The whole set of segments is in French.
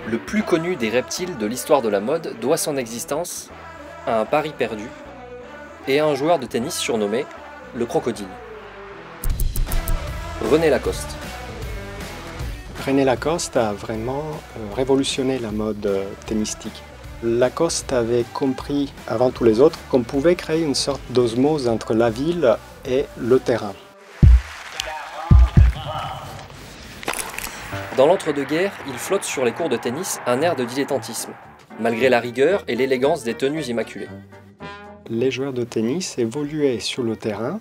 Le plus connu des reptiles de l'histoire de la mode doit son existence à un pari perdu et à un joueur de tennis surnommé le crocodile. René Lacoste. René Lacoste a vraiment révolutionné la mode tennistique. Lacoste avait compris, avant tous les autres, qu'on pouvait créer une sorte d'osmose entre la ville et le terrain. Dans l'entre-deux-guerres, il flotte sur les cours de tennis un air de dilettantisme, malgré la rigueur et l'élégance des tenues immaculées. Les joueurs de tennis évoluaient sur le terrain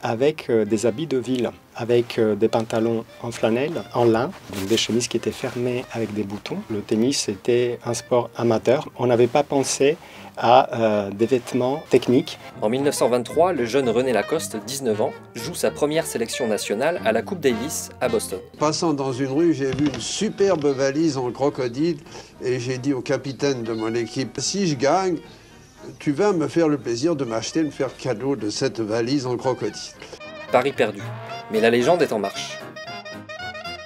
avec des habits de ville, avec des pantalons en flanelle, en lin, donc des chemises qui étaient fermées avec des boutons. Le tennis était un sport amateur. On n'avait pas pensé à des vêtements techniques. En 1923, le jeune René Lacoste, 19 ans, joue sa première sélection nationale à la Coupe Davis à Boston. Passant dans une rue, j'ai vu une superbe valise en crocodile et j'ai dit au capitaine de mon équipe, si je gagne, tu vas me faire le plaisir de m'acheter, me faire cadeau de cette valise en crocodile. Pari perdu, mais la légende est en marche.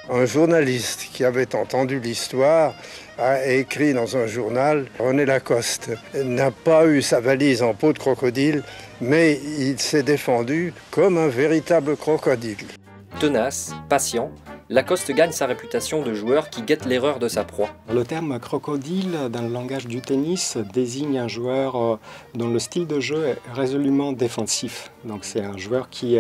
Un journaliste qui avait entendu l'histoire a écrit dans un journal « René Lacoste n'a pas eu sa valise en peau de crocodile, mais il s'est défendu comme un véritable crocodile. » Tenace, patient, Lacoste gagne sa réputation de joueur qui guette l'erreur de sa proie. Le terme crocodile, dans le langage du tennis, désigne un joueur dont le style de jeu est résolument défensif. Donc c'est un joueur qui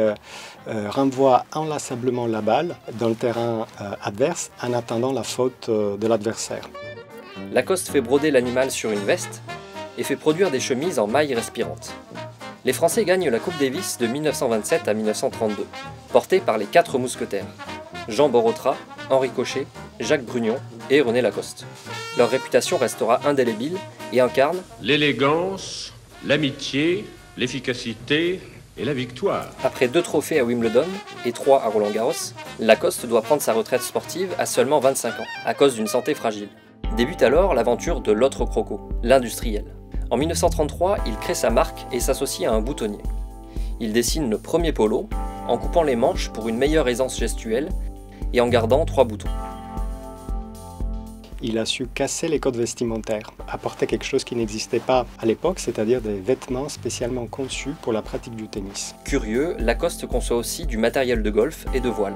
renvoie inlassablement la balle dans le terrain adverse en attendant la faute de l'adversaire. Lacoste fait broder l'animal sur une veste et fait produire des chemises en mailles respirantes. Les Français gagnent la Coupe Davis de 1927 à 1932, portée par les 4 mousquetaires. Jean Borotra, Henri Cochet, Jacques Brugnon et René Lacoste. Leur réputation restera indélébile et incarne l'élégance, l'amitié, l'efficacité et la victoire. Après 2 trophées à Wimbledon et 3 à Roland-Garros, Lacoste doit prendre sa retraite sportive à seulement 25 ans, à cause d'une santé fragile. Débute alors l'aventure de l'autre croco, l'industriel. En 1933, il crée sa marque et s'associe à un boutonnier. Il dessine le premier polo, en coupant les manches pour une meilleure aisance gestuelle et en gardant 3 boutons. Il a su casser les codes vestimentaires, apporter quelque chose qui n'existait pas à l'époque, c'est-à-dire des vêtements spécialement conçus pour la pratique du tennis. Curieux, Lacoste conçoit aussi du matériel de golf et de voile.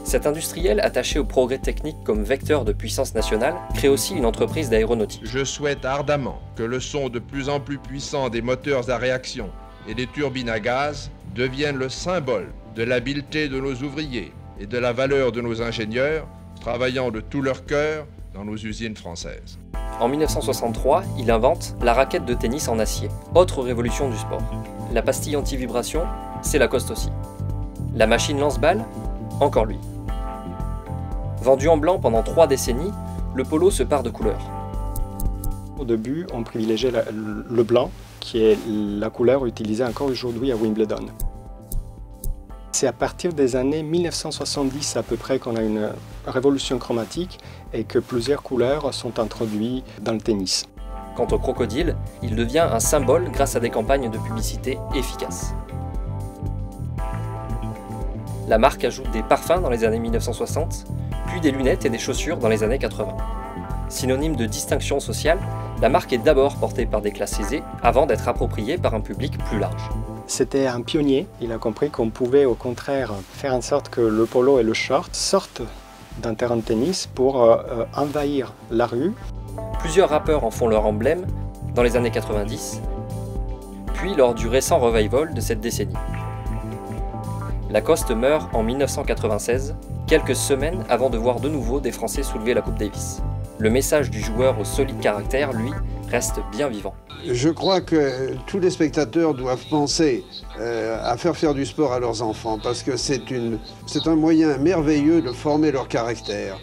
Cet industriel, attaché au progrès technique comme vecteur de puissance nationale, crée aussi une entreprise d'aéronautique. Je souhaite ardemment que le son de plus en plus puissant des moteurs à réaction et des turbines à gaz devienne le symbole de l'habileté de nos ouvriers et de la valeur de nos ingénieurs, travaillant de tout leur cœur dans nos usines françaises. En 1963, il invente la raquette de tennis en acier, autre révolution du sport. La pastille anti-vibration, c'est Lacoste aussi. La machine lance-balle, encore lui. Vendu en blanc pendant 3 décennies, le polo se pare de couleurs. Au début, on privilégiait le blanc, qui est la couleur utilisée encore aujourd'hui à Wimbledon. C'est à partir des années 1970 à peu près qu'on a une révolution chromatique et que plusieurs couleurs sont introduites dans le tennis. Quant au crocodile, il devient un symbole grâce à des campagnes de publicité efficaces. La marque ajoute des parfums dans les années 1960, puis des lunettes et des chaussures dans les années 80. Synonyme de distinction sociale, la marque est d'abord portée par des classes aisées avant d'être appropriée par un public plus large. C'était un pionnier, il a compris qu'on pouvait au contraire faire en sorte que le polo et le short sortent d'un terrain de tennis pour envahir la rue. Plusieurs rappeurs en font leur emblème dans les années 90, puis lors du récent revival de cette décennie. Lacoste meurt en 1996, quelques semaines avant de voir de nouveau des Français soulever la Coupe Davis. Le message du joueur au solide caractère, lui, reste bien vivant. Je crois que tous les spectateurs doivent penser à faire du sport à leurs enfants parce que c'est un moyen merveilleux de former leur caractère.